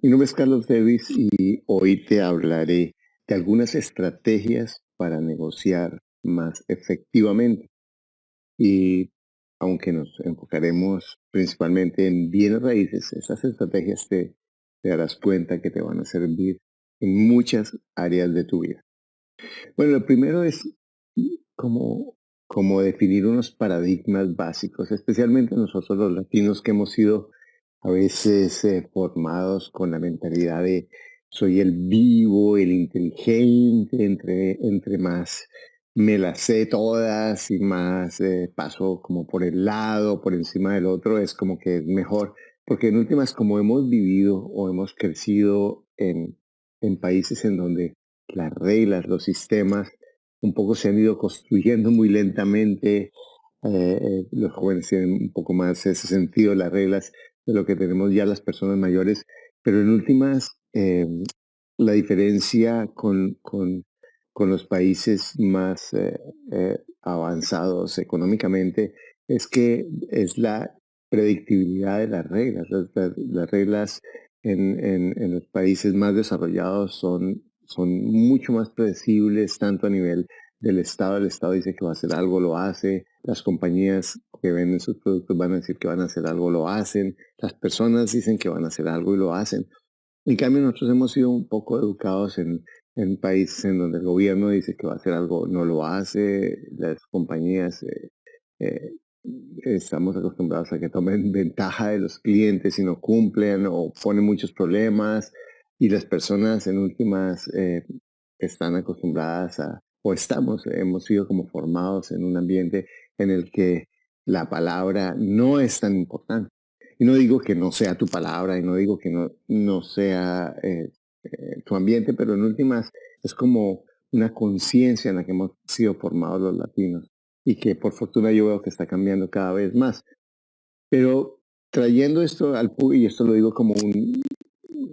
Mi nombre es Carlos Davis y hoy te hablaré de algunas estrategias para negociar más efectivamente. Y aunque nos enfocaremos principalmente en bienes raíces, esas estrategias te darás cuenta que te van a servir en muchas áreas de tu vida. Bueno, lo primero es cómo, cómo definir unos paradigmas básicos, especialmente nosotros los latinos que hemos sido a veces formados con la mentalidad de soy el vivo, el inteligente, entre más me las sé todas y más paso como por el lado, por encima del otro, es como que es mejor, porque en últimas como hemos vivido o hemos crecido en países en donde las reglas, los sistemas, un poco se han ido construyendo muy lentamente. Los jóvenes tienen un poco más ese sentido, las reglas, de lo que tenemos ya las personas mayores, pero en últimas, la diferencia con los países más avanzados económicamente es que es la predictibilidad de las reglas. Las reglas en los países más desarrollados son mucho más predecibles, tanto a nivel del Estado. El Estado dice que va a hacer algo, lo hace. Las compañías que venden sus productos van a decir que van a hacer algo, lo hacen. Las personas dicen que van a hacer algo y lo hacen. En cambio, nosotros hemos sido un poco educados en países en donde el gobierno dice que va a hacer algo, no lo hace. Las compañías eh, estamos acostumbrados a que tomen ventaja de los clientes y no cumplen o ponen muchos problemas. Y las personas en últimas están acostumbradas o hemos sido como formados en un ambiente en el que la palabra no es tan importante. Y no digo que no sea tu palabra y no digo que no sea tu ambiente, pero en últimas es como una conciencia en la que hemos sido formados los latinos y que por fortuna yo veo que está cambiando cada vez más. Pero trayendo esto y esto lo digo como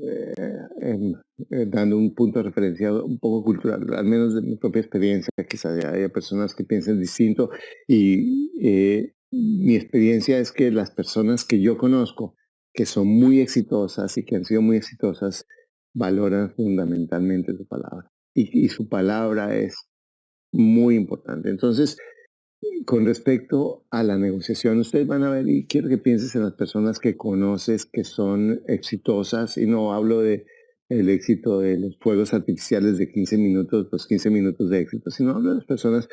eh, dando un punto de referencia un poco cultural, al menos de mi propia experiencia, quizás haya personas que piensen distinto y mi experiencia es que las personas que yo conozco, que son muy exitosas y que han sido muy exitosas, valoran fundamentalmente su palabra y su palabra es muy importante. Entonces, con respecto a la negociación, ustedes van a ver y quiero que pienses en las personas que conoces que son exitosas y no hablo de el éxito de los fuegos artificiales de 15 minutos, los 15 minutos de éxito, sino hablo de las personas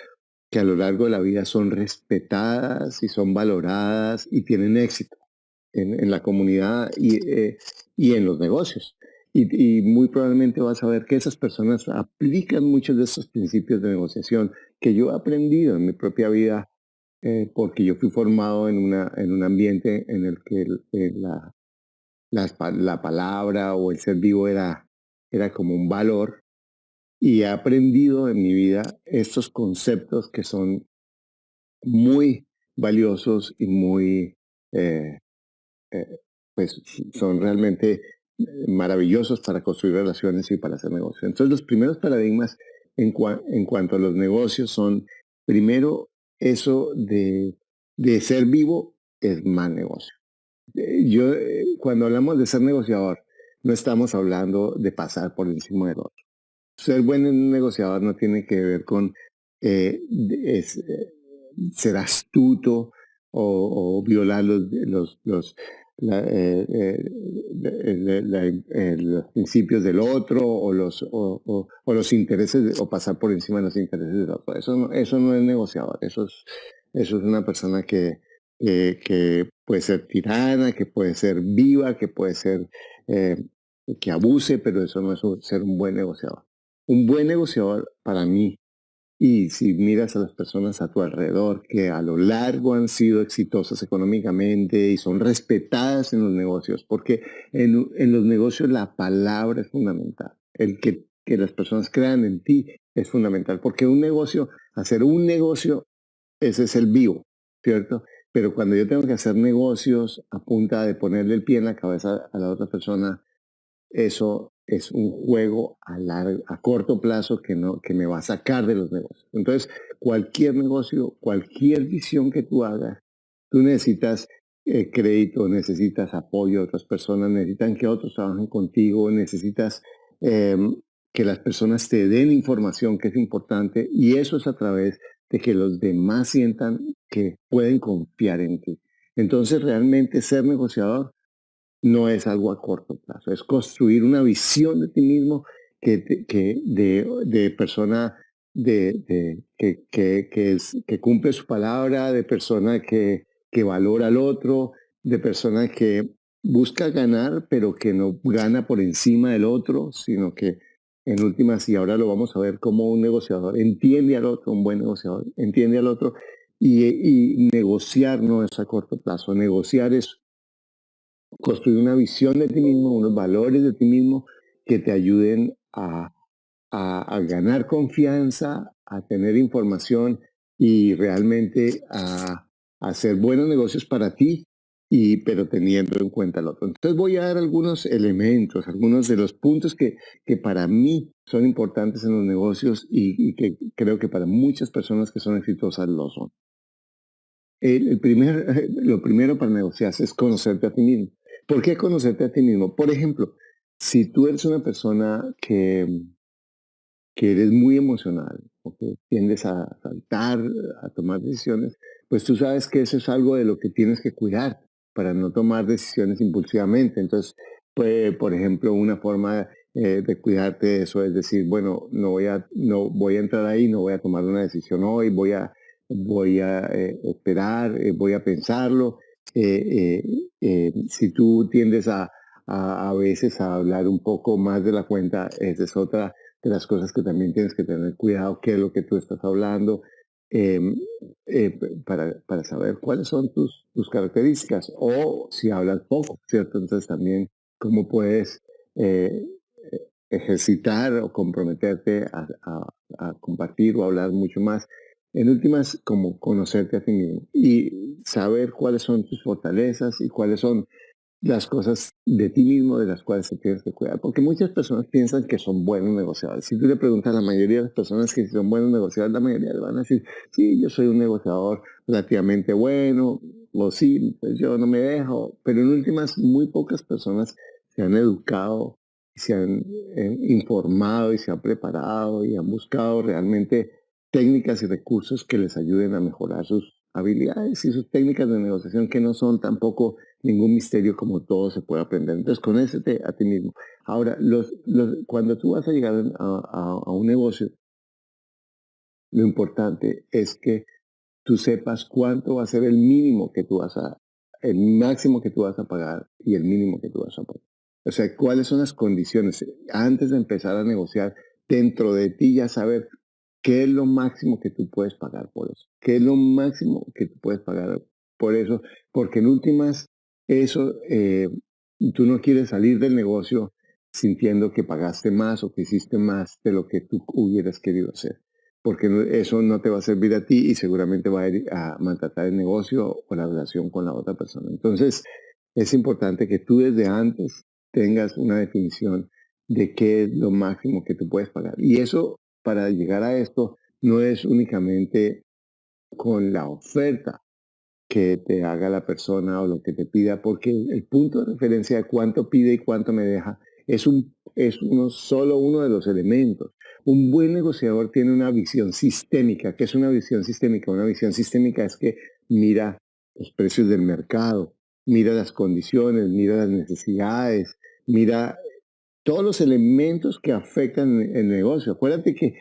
que a lo largo de la vida son respetadas y son valoradas y tienen éxito en la comunidad y en los negocios. Y muy probablemente vas a ver que esas personas aplican muchos de esos principios de negociación que yo he aprendido en mi propia vida porque yo fui formado en un ambiente en el que la palabra o el ser vivo era como un valor y he aprendido en mi vida estos conceptos que son muy valiosos y muy eh, eh, pues son realmente maravillosos para construir relaciones y para hacer negocios. Entonces, los primeros paradigmas en cuanto a los negocios son, primero, eso de ser vivo es mal negocio. Cuando hablamos de ser negociador, no estamos hablando de pasar por encima del otro. Ser buen negociador no tiene que ver con ser astuto o violar los principios del otro o los intereses o pasar por encima de los intereses del otro. Eso no es negociador. Eso es una persona que puede ser tirana, que puede ser viva, que puede ser eh, que abuse, pero eso no es ser un buen negociador. Un buen negociador para mí, y si miras a las personas a tu alrededor que a lo largo han sido exitosas económicamente y son respetadas en los negocios, porque en los negocios la palabra es fundamental. Que las personas crean en ti es fundamental, porque un negocio, hacer un negocio, ese es el vivo, ¿cierto? Pero cuando yo tengo que hacer negocios a punta de ponerle el pie en la cabeza a la otra persona, eso es un juego a corto plazo que me va a sacar de los negocios. Entonces, cualquier negocio, cualquier visión que tú hagas, tú necesitas crédito, necesitas apoyo de otras personas, necesitan que otros trabajen contigo, necesitas em, que las personas te den información que es importante y eso es a través de que los demás sientan que pueden confiar en ti. Entonces, realmente ser negociador no es algo a corto plazo, es construir una visión de ti mismo de persona que cumple su palabra, de persona que valora al otro, de persona que busca ganar, pero que no gana por encima del otro, sino que en últimas, y ahora lo vamos a ver como un negociador entiende al otro, un buen negociador entiende al otro, y negociar no es a corto plazo, negociar es construir una visión de ti mismo, unos valores de ti mismo que te ayuden a ganar confianza, a tener información y realmente a hacer buenos negocios para ti, pero teniendo en cuenta al otro. Entonces voy a dar algunos elementos, algunos de los puntos que para mí son importantes en los negocios y que creo que para muchas personas que son exitosas lo son. Lo primero para negociar es conocerte a ti mismo. ¿Por qué conocerte a ti mismo? Por ejemplo, si tú eres una persona que eres muy emocional, o que tiendes a saltar, a tomar decisiones, pues tú sabes que eso es algo de lo que tienes que cuidar para no tomar decisiones impulsivamente. Entonces, pues, por ejemplo, una forma de cuidarte de eso es decir, bueno, no voy a entrar ahí, no voy a tomar una decisión hoy, voy a esperar, voy a pensarlo. Si tú tiendes a veces a hablar un poco más de la cuenta, esa es otra de las cosas que también tienes que tener cuidado, qué es lo que tú estás hablando, eh, para saber cuáles son tus características o si hablas poco, ¿cierto? Entonces también cómo puedes eh, ejercitar o comprometerte a compartir o hablar mucho más. En últimas, como conocerte a ti mismo y saber cuáles son tus fortalezas y cuáles son las cosas de ti mismo de las cuales te tienes que cuidar. Porque muchas personas piensan que son buenos negociadores. Si tú le preguntas a la mayoría de las personas que si son buenos negociadores, la mayoría le van a decir, sí, yo soy un negociador relativamente bueno, o sí, pues yo no me dejo. Pero en últimas, muy pocas personas se han educado, se han informado y se han preparado y han buscado realmente técnicas y recursos que les ayuden a mejorar sus habilidades y sus técnicas de negociación que no son tampoco ningún misterio como todo se puede aprender. Entonces, conócete a ti mismo. Ahora, cuando tú vas a llegar a un negocio, lo importante es que tú sepas cuánto va a ser el máximo que tú vas a pagar y el mínimo que tú vas a pagar. O sea, cuáles son las condiciones. Antes de empezar a negociar, dentro de ti ya saber qué es lo máximo que tú puedes pagar por eso. ¿Qué es lo máximo que tú puedes pagar por eso? Porque en últimas, eso, tú no quieres salir del negocio sintiendo que pagaste más o que hiciste más de lo que tú hubieras querido hacer porque eso no te va a servir a ti y seguramente va a ir a maltratar el negocio o la relación con la otra persona. Entonces, es importante que tú desde antes tengas una definición de qué es lo máximo que tú puedes pagar. Y eso, para llegar a esto, no es únicamente con la oferta que te haga la persona o lo que te pida, porque el punto de referencia de cuánto pide y cuánto me deja solo uno de los elementos. Un buen negociador tiene una visión sistémica. ¿Qué es una visión sistémica? Una visión sistémica es que mira los precios del mercado, mira las condiciones, mira las necesidades, mira todos los elementos que afectan el negocio. Acuérdate que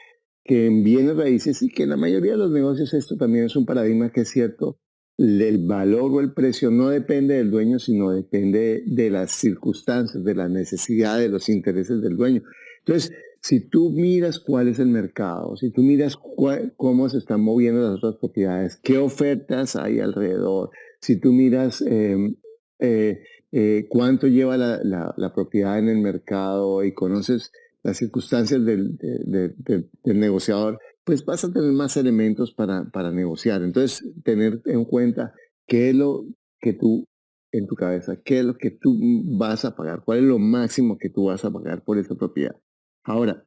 en bienes raíces y que en la mayoría de los negocios esto también es un paradigma que es cierto, el valor o el precio no depende del dueño, sino depende de las circunstancias, de la necesidad, de los intereses del dueño. Entonces, si tú miras cuál es el mercado, si tú miras cómo se están moviendo las otras propiedades, qué ofertas hay alrededor, si tú miras eh, cuánto lleva la propiedad en el mercado y conoces las circunstancias del negociador, pues vas a tener más elementos para negociar. Entonces, tener en cuenta qué es lo que tú, en tu cabeza, qué es lo que tú vas a pagar, cuál es lo máximo que tú vas a pagar por esa propiedad. Ahora,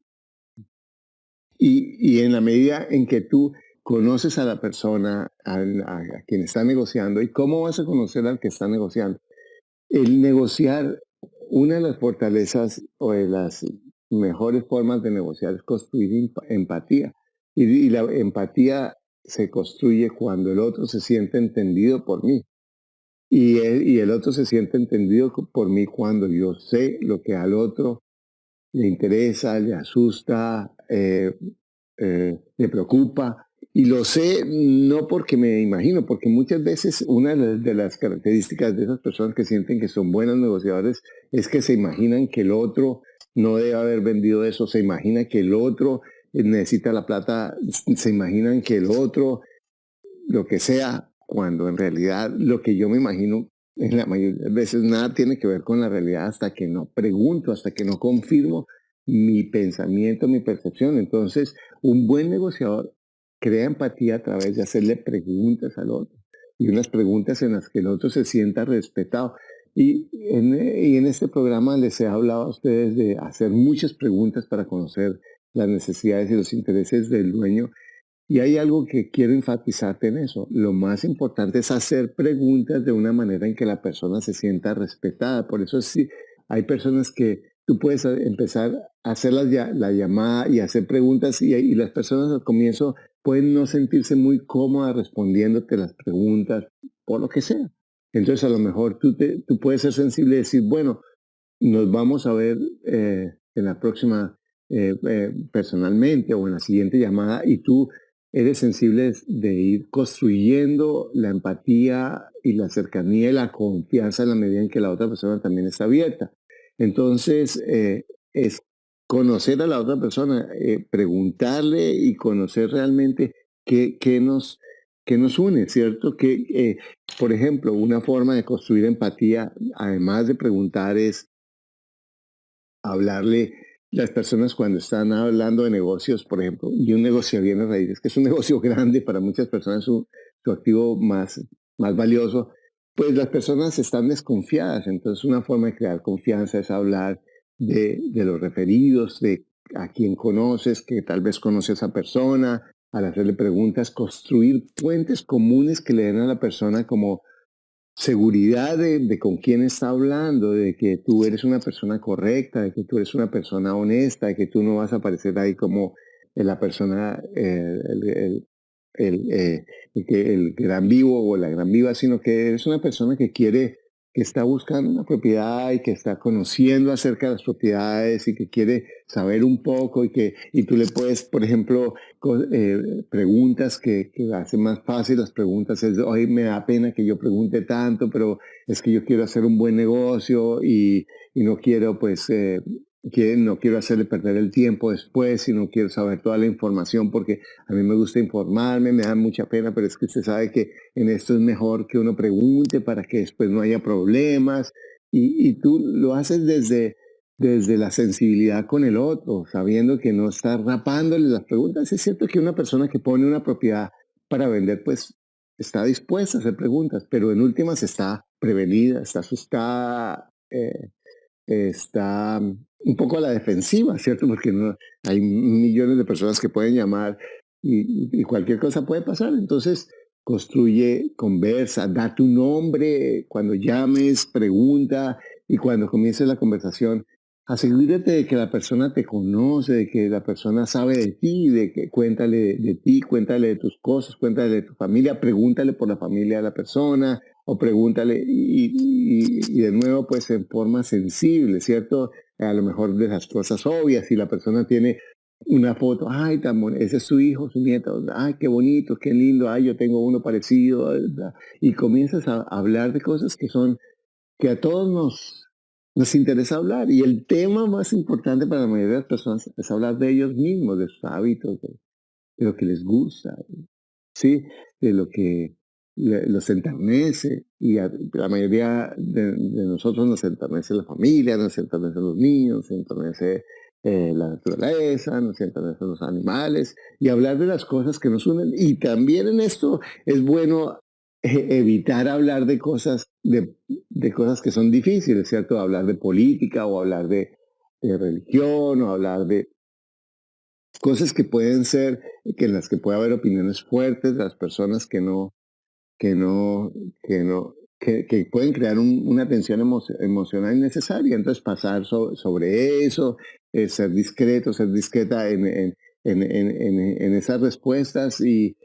y en la medida en que tú conoces a la persona, a quien está negociando, y cómo vas a conocer al que está negociando. El negociar, una de las fortalezas o de las mejores formas de negociar es construir empatía. Y la empatía se construye cuando el otro se siente entendido por mí. Y el otro se siente entendido por mí cuando yo sé lo que al otro le interesa, le asusta, le preocupa. Y lo sé no porque me imagino, porque muchas veces una de las características de esas personas que sienten que son buenos negociadores es que se imaginan que el otro no debe haber vendido eso, se imagina que el otro necesita la plata, se imaginan que el otro lo que sea, cuando en realidad lo que yo me imagino en la mayoría de veces nada tiene que ver con la realidad hasta que no pregunto, hasta que no confirmo mi pensamiento, mi percepción. Entonces, un buen negociador crea empatía a través de hacerle preguntas al otro y unas preguntas en las que el otro se sienta respetado. Y en este programa les he hablado a ustedes de hacer muchas preguntas para conocer las necesidades y los intereses del dueño, y hay algo que quiero enfatizarte en eso. Lo más importante es hacer preguntas de una manera en que la persona se sienta respetada. Por eso sí, hay personas que tú puedes empezar a hacer la llamada y hacer preguntas y las personas al comienzo pueden no sentirse muy cómodas respondiéndote las preguntas por lo que sea. Entonces a lo mejor tú puedes ser sensible y decir, bueno, nos vamos a ver en la próxima personalmente o en la siguiente llamada, y tú eres sensible de ir construyendo la empatía y la cercanía y la confianza en la medida en que la otra persona también está abierta. Entonces, es conocer a la otra persona, preguntarle y conocer realmente qué nos une, ¿cierto? Por ejemplo, una forma de construir empatía, además de preguntar, es hablarle. Las personas cuando están hablando de negocios, por ejemplo, y un negocio de bienes raíces, que es un negocio grande para muchas personas, su activo más valioso, pues las personas están desconfiadas. Entonces una forma de crear confianza es hablar de los referidos, de a quien conoces, que tal vez conoce a esa persona, al hacerle preguntas, construir puentes comunes que le den a la persona como seguridad de con quién está hablando, de que tú eres una persona correcta, de que tú eres una persona honesta, de que tú no vas a aparecer ahí como la persona, el gran vivo o la gran viva, sino que eres una persona que está buscando una propiedad y que está conociendo acerca de las propiedades y que quiere saber un poco y tú le puedes, por ejemplo, preguntas que hacen más fácil las preguntas. Hoy me da pena que yo pregunte tanto, pero es que yo quiero hacer un buen negocio y no quiero, pues, no quiero hacerle perder el tiempo después y no quiero saber toda la información porque a mí me gusta informarme, me da mucha pena, pero es que usted sabe que en esto es mejor que uno pregunte para que después no haya problemas. Y tú lo haces desde la sensibilidad con el otro, sabiendo que no estás rapándole las preguntas. Es cierto que una persona que pone una propiedad para vender, pues está dispuesta a hacer preguntas, pero en últimas está prevenida, está asustada, está un poco a la defensiva, ¿cierto? Porque no, hay millones de personas que pueden llamar y cualquier cosa puede pasar. Entonces, construye, conversa, da tu nombre cuando llames, pregunta, y cuando comiences la conversación, asegúrate de que la persona te conoce, de que la persona sabe de ti, de que cuéntale de ti, cuéntale de tus cosas, cuéntale de tu familia, pregúntale por la familia de la persona o pregúntale y de nuevo pues en forma sensible, ¿cierto? A lo mejor de las cosas obvias, si la persona tiene una foto, ay, tan bonito, ese es su hijo, su nieto, ay, qué bonito, qué lindo, ay, yo tengo uno parecido, ¿verdad? Y comienzas a hablar de cosas que a todos nos interesa hablar. Y el tema más importante para la mayoría de las personas es hablar de ellos mismos, de sus hábitos, de lo que les gusta, ¿sí? De lo que los enternece. Y a la mayoría de nosotros nos enternece la familia, nos enternece los niños, nos enternece la naturaleza, nos enternecen los animales, y hablar de las cosas que nos unen. Y también en esto es bueno evitar hablar de cosas que son difíciles, ¿cierto? Hablar de política o hablar de religión o hablar de cosas que pueden ser, que en las que puede haber opiniones fuertes de las personas que no, que pueden crear una tensión emocional innecesaria. Entonces pasar sobre eso, ser discreto, ser discreta en esas respuestas y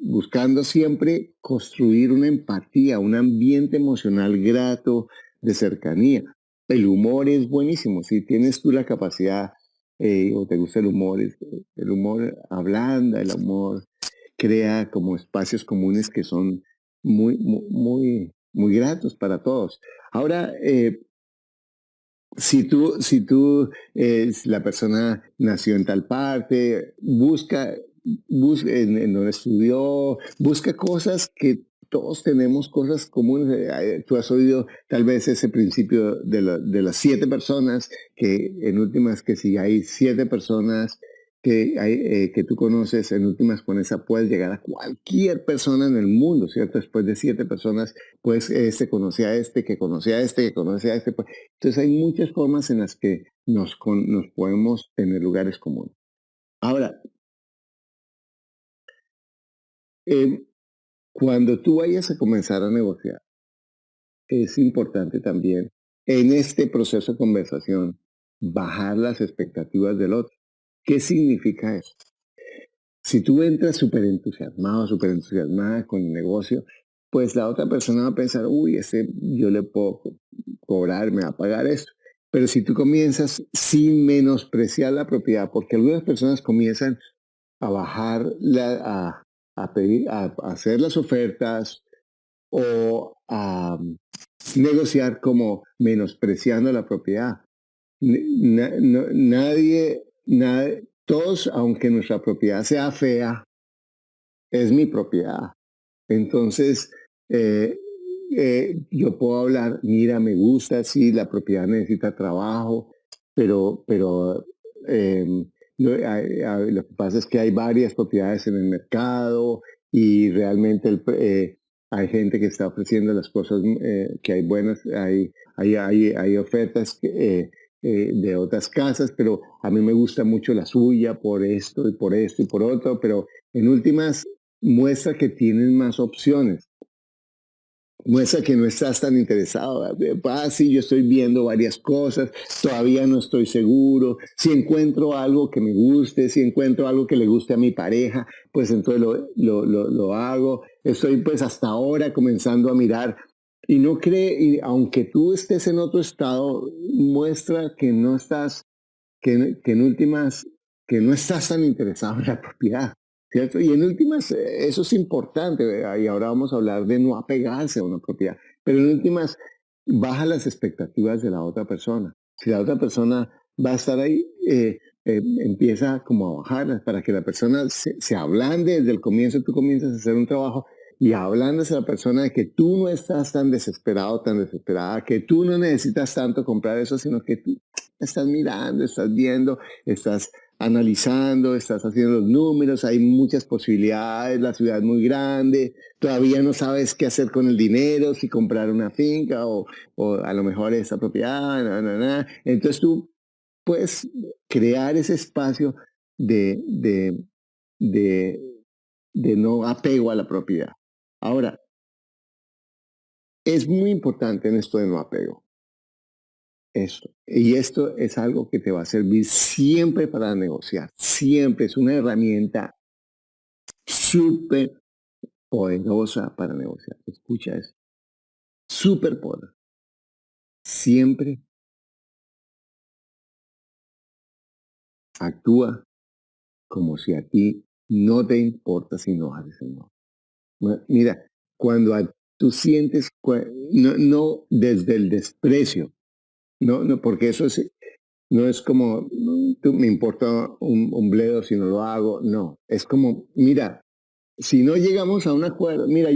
buscando siempre construir una empatía, un ambiente emocional grato de cercanía. El humor es buenísimo. Si tienes tú la capacidad o te gusta el humor ablanda, el humor crea como espacios comunes que son muy gratos para todos. Ahora, si la persona nació en tal parte, busca en donde estudió, busca cosas que todos tenemos, cosas comunes. Tú has oído tal vez ese principio de las 7 personas, que en últimas, que si hay 7 personas que tú conoces, en últimas con esa puedes llegar a cualquier persona en el mundo, ¿cierto? Después de 7 personas, pues este conoce a este, que conoce a este, que conoce a este. Pues, entonces hay muchas formas en las que nos podemos tener lugares comunes. Ahora, eh, cuando tú vayas a comenzar a negociar, es importante también en este proceso de conversación bajar las expectativas del otro. ¿Qué significa eso? Si tú entras súper entusiasmado, súper entusiasmada con el negocio, pues la otra persona va a pensar, uy, yo le puedo cobrar, me va a pagar esto. Pero si tú comienzas sin menospreciar la propiedad, porque algunas personas comienzan a bajar, a pedir, a hacer las ofertas o a negociar como menospreciando la propiedad. Todos, aunque nuestra propiedad sea fea, es mi propiedad. Entonces, eh, yo puedo hablar, mira, me gusta, sí, la propiedad necesita trabajo, pero lo que pasa es que hay varias propiedades en el mercado y realmente hay gente que está ofreciendo las cosas, que hay buenas, hay ofertas de otras casas, pero a mí me gusta mucho la suya por esto y por esto y por otro, pero en últimas muestra que tienes más opciones, muestra que no estás tan interesado. Sí, yo estoy viendo varias cosas, todavía no estoy seguro. Si encuentro algo que me guste, si encuentro algo que le guste a mi pareja, pues entonces lo hago. Estoy pues hasta ahora comenzando a mirar. Y no cree, y aunque tú estés en otro estado, muestra que no estás, que en últimas, que no estás tan interesado en la propiedad, ¿cierto? Y en últimas, eso es importante, ¿verdad? Y ahora vamos a hablar de no apegarse a una propiedad, pero en últimas, baja las expectativas de la otra persona. Si la otra persona va a estar ahí, empieza como a bajarlas para que la persona se ablande desde el comienzo. Tú comienzas a hacer un trabajo y hablándose a la persona de que tú no estás tan desesperado, tan desesperada, que tú no necesitas tanto comprar eso, sino que tú estás mirando, estás viendo, estás analizando, estás haciendo los números, hay muchas posibilidades, la ciudad es muy grande, todavía no sabes qué hacer con el dinero, si comprar una finca o a lo mejor esa propiedad, entonces tú puedes crear ese espacio de, de, de, de no apego a la propiedad. Ahora, es muy importante en esto de no apego. Esto. Y esto es algo que te va a servir siempre para negociar. Siempre es una herramienta súper poderosa para negociar. Escucha eso. Súper poderosa. Siempre actúa como si a ti no te importa si no haces el no. Mira, cuando tú sientes, no desde el desprecio, no, porque eso no es como, me importa un bledo si no lo hago, no, es como, mira, si no llegamos a un acuerdo, mira,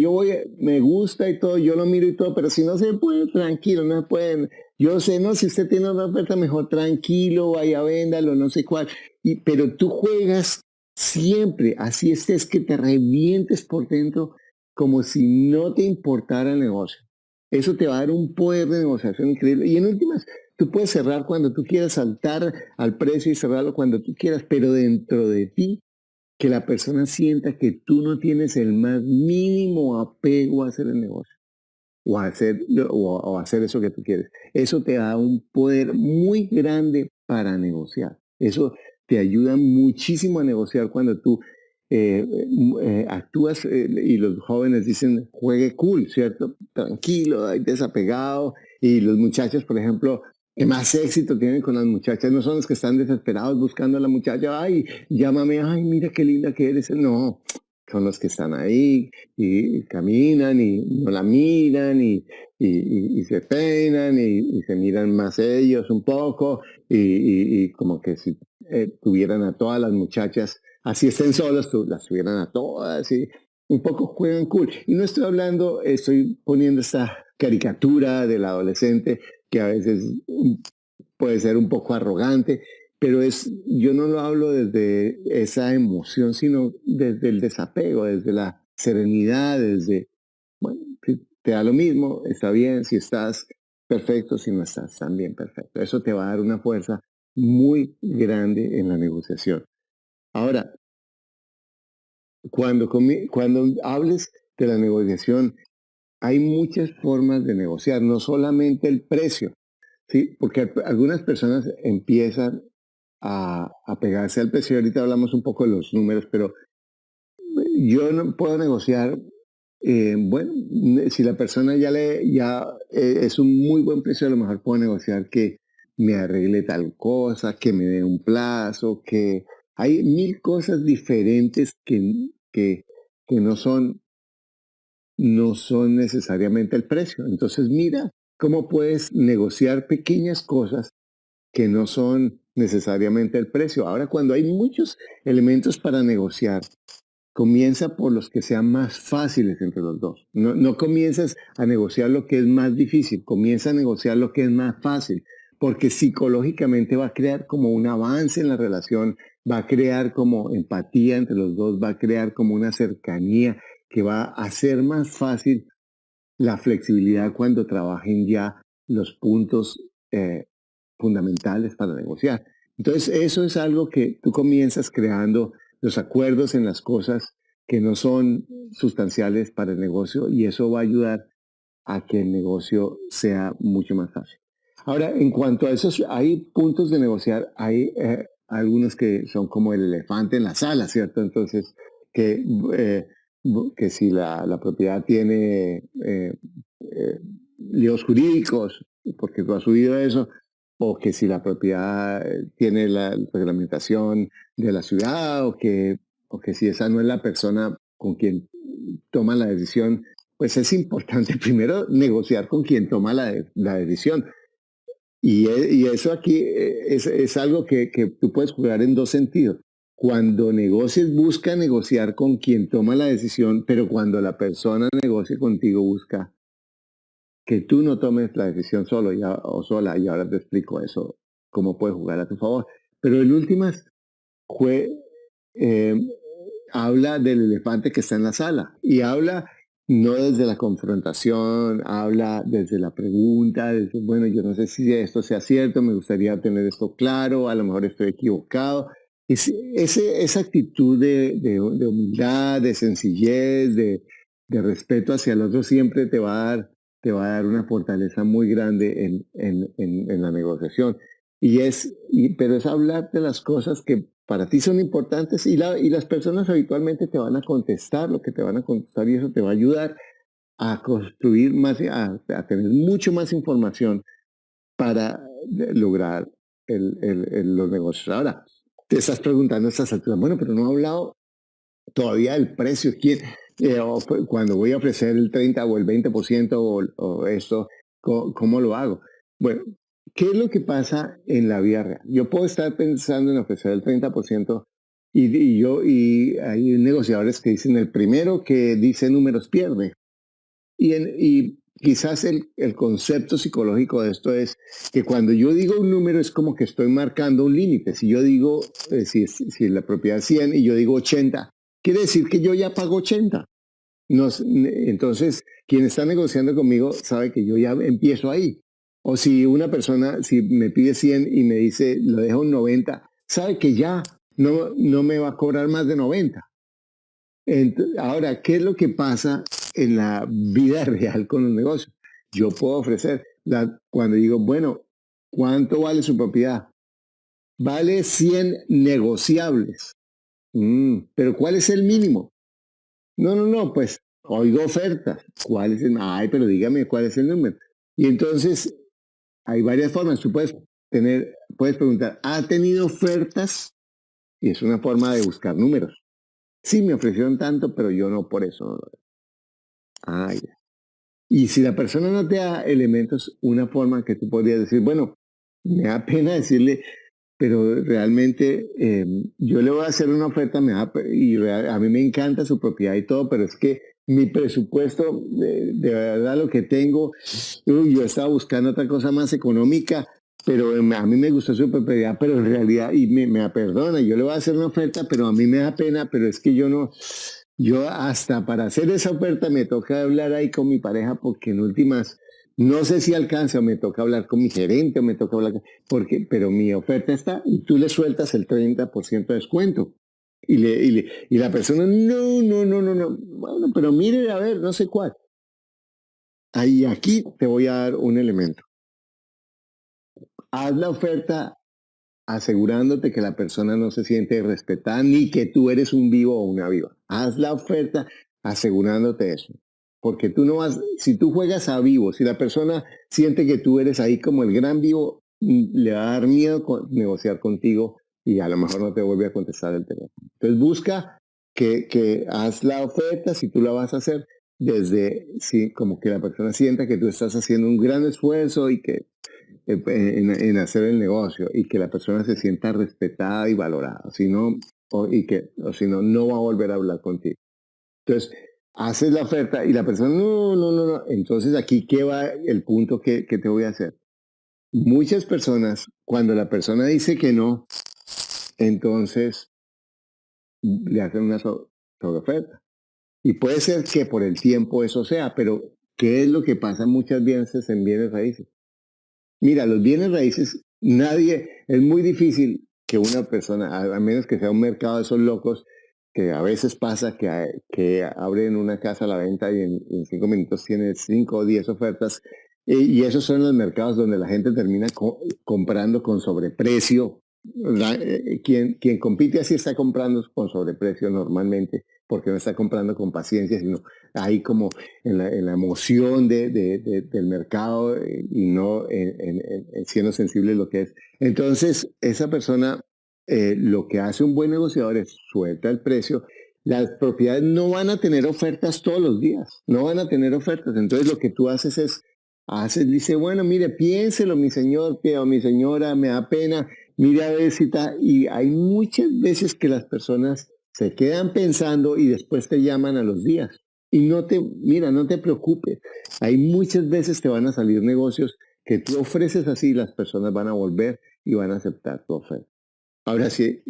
me gusta y todo, yo lo miro y todo, pero si no se puede, tranquilo, no se pueden. Yo sé, no, si usted tiene una oferta mejor, tranquilo, vaya, véndalo, no sé cuál. Pero tú juegas siempre, así estés que te revientes por dentro, como si no te importara el negocio. Eso te va a dar un poder de negociación increíble. Y en últimas, tú puedes cerrar cuando tú quieras, saltar al precio y cerrarlo cuando tú quieras, pero dentro de ti, que la persona sienta que tú no tienes el más mínimo apego a hacer el negocio o a hacer eso que tú quieres. Eso te da un poder muy grande para negociar. Eso te ayuda muchísimo a negociar cuando tú actúas y los jóvenes dicen juegue cool, ¿cierto? Tranquilo, desapegado. Y los muchachos, por ejemplo, que más éxito tienen con las muchachas no son los que están desesperados buscando a la muchacha, ay, llámame, ay, mira qué linda que eres. No, son los que están ahí y caminan y no la miran y se peinan y se miran más ellos un poco y como que si tuvieran a todas las muchachas, así estén solas, las tuvieran a todas y un poco juegan cool. Y no estoy hablando, estoy poniendo esta caricatura del adolescente que a veces puede ser un poco arrogante, pero yo no lo hablo desde esa emoción, sino desde el desapego, desde la serenidad, desde, bueno, si te da lo mismo, está bien, si estás perfecto, si no estás también perfecto. Eso te va a dar una fuerza muy grande en la negociación. Ahora, cuando hables de la negociación, hay muchas formas de negociar, no solamente el precio, ¿sí? Porque algunas personas empiezan a pegarse al precio. Ahorita hablamos un poco de los números, pero yo no puedo negociar. Bueno, si la persona es un muy buen precio, a lo mejor puedo negociar que me arregle tal cosa, que me dé un plazo, que hay mil cosas diferentes que no son necesariamente el precio. Entonces, mira cómo puedes negociar pequeñas cosas que no son necesariamente el precio. Ahora, cuando hay muchos elementos para negociar, comienza por los que sean más fáciles entre los dos. No, no comienzas a negociar lo que es más difícil, comienza a negociar lo que es más fácil, porque psicológicamente va a crear como un avance en la relación, va a crear como empatía entre los dos, va a crear como una cercanía que va a hacer más fácil la flexibilidad cuando trabajen ya los puntos fundamentales para negociar. Entonces, eso es algo que tú comienzas creando los acuerdos en las cosas que no son sustanciales para el negocio y eso va a ayudar a que el negocio sea mucho más fácil. Ahora, en cuanto a esos, hay puntos de negociar, hay algunos que son como el elefante en la sala, ¿cierto? Entonces, que, eh, que si la propiedad tiene líos jurídicos, porque tú has subido eso, o que si la propiedad tiene la reglamentación de la ciudad, o que si esa no es la persona con quien toma la decisión, pues es importante primero negociar con quien toma la decisión. Y eso aquí es algo que tú puedes jugar en dos sentidos. Cuando negocies, busca negociar con quien toma la decisión, pero cuando la persona negocie contigo, busca que tú no tomes la decisión solo o sola. Y ahora te explico eso, cómo puedes jugar a tu favor. Pero en últimas, jue- eh, habla del elefante que está en la sala y habla no desde la confrontación, habla desde la pregunta, desde, bueno, yo no sé si esto sea cierto, me gustaría tener esto claro, a lo mejor estoy equivocado. Esa actitud de humildad, de sencillez, de respeto hacia el otro siempre te va a dar una fortaleza muy grande en la negociación. Pero es hablar de las cosas que para ti son importantes y las personas habitualmente te van a contestar lo que te van a contestar y eso te va a ayudar a construir más, a tener mucho más información para lograr los negocios. Ahora, te estás preguntando a estas alturas, bueno, pero no he hablado todavía del precio. Cuando voy a ofrecer el 30 o el 20% o esto, ¿cómo lo hago? Bueno, ¿qué es lo que pasa en la vida real? Yo puedo estar pensando en ofrecer el 30% y hay negociadores que dicen el primero que dice números pierde. Y quizás el concepto psicológico de esto es que cuando yo digo un número es como que estoy marcando un límite. Si yo digo, si la propiedad es 100 y yo digo 80, quiere decir que yo ya pago 80. Entonces, quien está negociando conmigo sabe que yo ya empiezo ahí. O si una persona, si me pide 100 y me dice, lo dejo en 90, sabe que ya no me va a cobrar más de 90. Ahora, ¿qué es lo que pasa en la vida real con los negocios? Yo puedo ofrecer, cuando digo, bueno, ¿cuánto vale su propiedad? Vale 100 negociables. Pero ¿cuál es el mínimo? No, pues oigo ofertas. ¿Cuál es el? Ay, pero dígame cuál es el número. Y entonces hay varias formas. Tú puedes preguntar, ¿ha tenido ofertas? Y es una forma de buscar números. Sí, me ofrecieron tanto, pero yo no por eso. Ah, ya. Y si la persona no te da elementos, una forma que tú podrías decir, bueno, me da pena decirle, pero realmente yo le voy a hacer una oferta, a mí me encanta su propiedad y todo, pero es que mi presupuesto, de verdad lo que tengo, yo estaba buscando otra cosa más económica, pero a mí me gustó su propiedad, pero en realidad, y me perdona, yo le voy a hacer una oferta, pero a mí me da pena, pero es que yo hasta para hacer esa oferta me toca hablar ahí con mi pareja, porque en últimas, no sé si alcanza, o me toca hablar con mi gerente, o me toca hablar pero mi oferta está y tú le sueltas el 30% de descuento. Y la persona, no. Bueno, pero mire, a ver, no sé cuál. Ahí, aquí te voy a dar un elemento. Haz la oferta asegurándote que la persona no se siente respetada ni que tú eres un vivo o una viva. Haz la oferta asegurándote eso. Porque tú no vas, si tú juegas a vivo, si la persona siente que tú eres ahí como el gran vivo, le va a dar miedo negociar contigo y a lo mejor no te vuelve a contestar el teléfono. Entonces busca que haz la oferta, si tú la vas a hacer, sí, como que la persona sienta que tú estás haciendo un gran esfuerzo y que en hacer el negocio y que la persona se sienta respetada y valorada, si no, o si no, no va a volver a hablar contigo. Entonces, haces la oferta y la persona, no. Entonces, aquí, ¿qué va el punto que te voy a hacer? Muchas personas, cuando la persona dice que no, entonces le hacen una sobreoferta. Y puede ser que por el tiempo eso sea, pero ¿qué es lo que pasa muchas veces en bienes raíces? Mira, los bienes raíces, es muy difícil que una persona, a menos que sea un mercado de esos locos, que a veces pasa que abren una casa a la venta y en 5 minutos tiene 5 o 10 ofertas, y esos son los mercados donde la gente termina comprando con sobreprecio. Quien compite así está comprando con sobreprecio normalmente, porque no está comprando con paciencia, sino ahí como en la emoción del mercado, y no en siendo sensible lo que es. Entonces, esa persona, lo que hace un buen negociador es suelta el precio. Las propiedades no van a tener ofertas todos los días, no van a tener ofertas. Entonces, lo que tú dice, bueno, mire, piénselo, mi señor, o mi señora, me da pena, mire a ver si está. Y hay muchas veces que las personas se quedan pensando y después te llaman a los días. Y no te preocupes. Hay muchas veces te van a salir negocios que tú ofreces así, las personas van a volver y van a aceptar tu oferta. Ahora sí,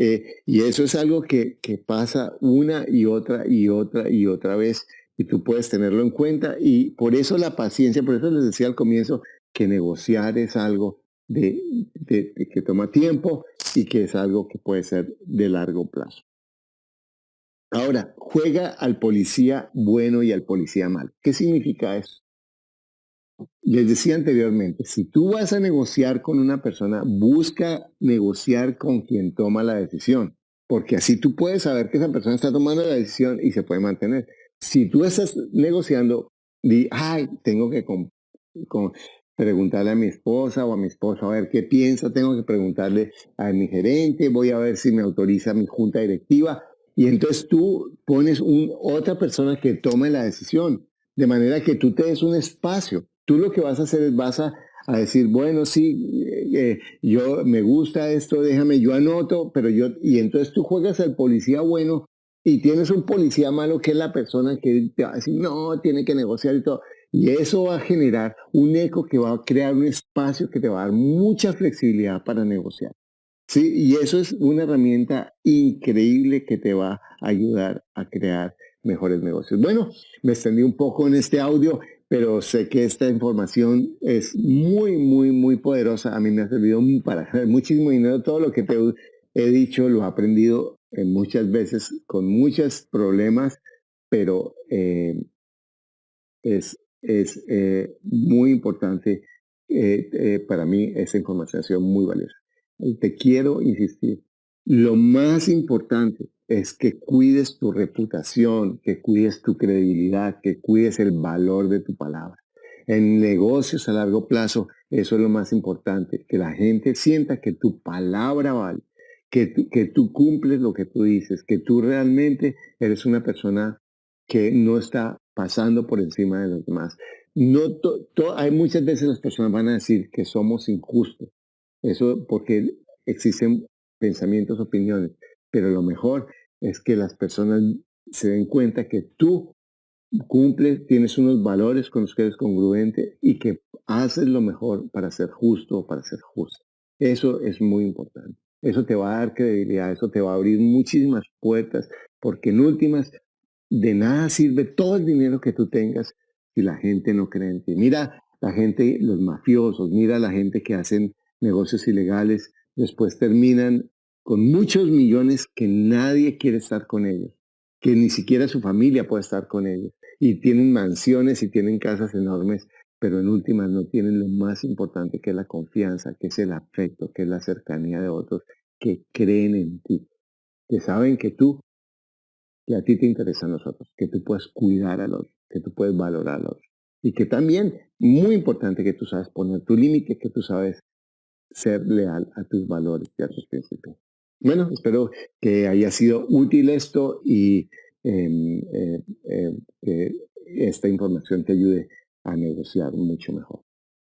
y eso es algo que pasa una y otra y otra y otra vez, y tú puedes tenerlo en cuenta, y por eso la paciencia, por eso les decía al comienzo que negociar es algo de que toma tiempo y que es algo que puede ser de largo plazo. Ahora, juega al policía bueno y al policía malo. ¿Qué significa eso? Les decía anteriormente, si tú vas a negociar con una persona, busca negociar con quien toma la decisión, porque así tú puedes saber que esa persona está tomando la decisión y se puede mantener. Si tú estás negociando, ay, tengo que con- preguntarle a mi esposa o a mi esposo a ver qué piensa, tengo que preguntarle a mi gerente, voy a ver si me autoriza mi junta directiva, y entonces tú pones otra persona que tome la decisión, de manera que tú te des un espacio. Tú lo que vas a hacer es a decir, bueno, sí, yo me gusta esto, déjame, yo anoto, y entonces tú juegas al policía bueno y tienes un policía malo que es la persona que te va a decir, no, tiene que negociar y todo. Y eso va a generar un eco que va a crear un espacio que te va a dar mucha flexibilidad para negociar. Sí, y eso es una herramienta increíble que te va a ayudar a crear mejores negocios. Bueno, me extendí un poco en este audio, pero sé que esta información es muy, muy, muy poderosa. A mí me ha servido para ganar muchísimo dinero. Todo lo que te he dicho lo he aprendido muchas veces con muchos problemas, pero es muy importante para mí. Esa información ha sido muy valiosa. Y te quiero insistir, lo más importante es que cuides tu reputación, que cuides tu credibilidad, que cuides el valor de tu palabra. En negocios a largo plazo, eso es lo más importante, que la gente sienta que tu palabra vale, que tú cumples lo que tú dices, que tú realmente eres una persona que no está pasando por encima de los demás. No hay muchas veces las personas van a decir que somos injustos. Eso porque existen pensamientos, opiniones, pero lo mejor es que las personas se den cuenta que tú cumples, tienes unos valores con los que eres congruente y que haces lo mejor para ser justo o para ser justo. Eso es muy importante. Eso te va a dar credibilidad, eso te va a abrir muchísimas puertas, porque en últimas de nada sirve todo el dinero que tú tengas si la gente no cree en ti. Mira la gente, los mafiosos, mira la gente que hacen negocios ilegales, después terminan con muchos millones que nadie quiere estar con ellos, que ni siquiera su familia puede estar con ellos. Y tienen mansiones y tienen casas enormes, pero en últimas no tienen lo más importante, que es la confianza, que es el afecto, que es la cercanía de otros, que creen en ti, que saben que a ti te interesan los otros, que tú puedes cuidar a los, que tú puedes valorar a los. Y que también, muy importante, que tú sabes poner tu límite, que tú sabes ser leal a tus valores y a tus principios. Bueno, espero que haya sido útil esto y que esta información te ayude a negociar mucho mejor.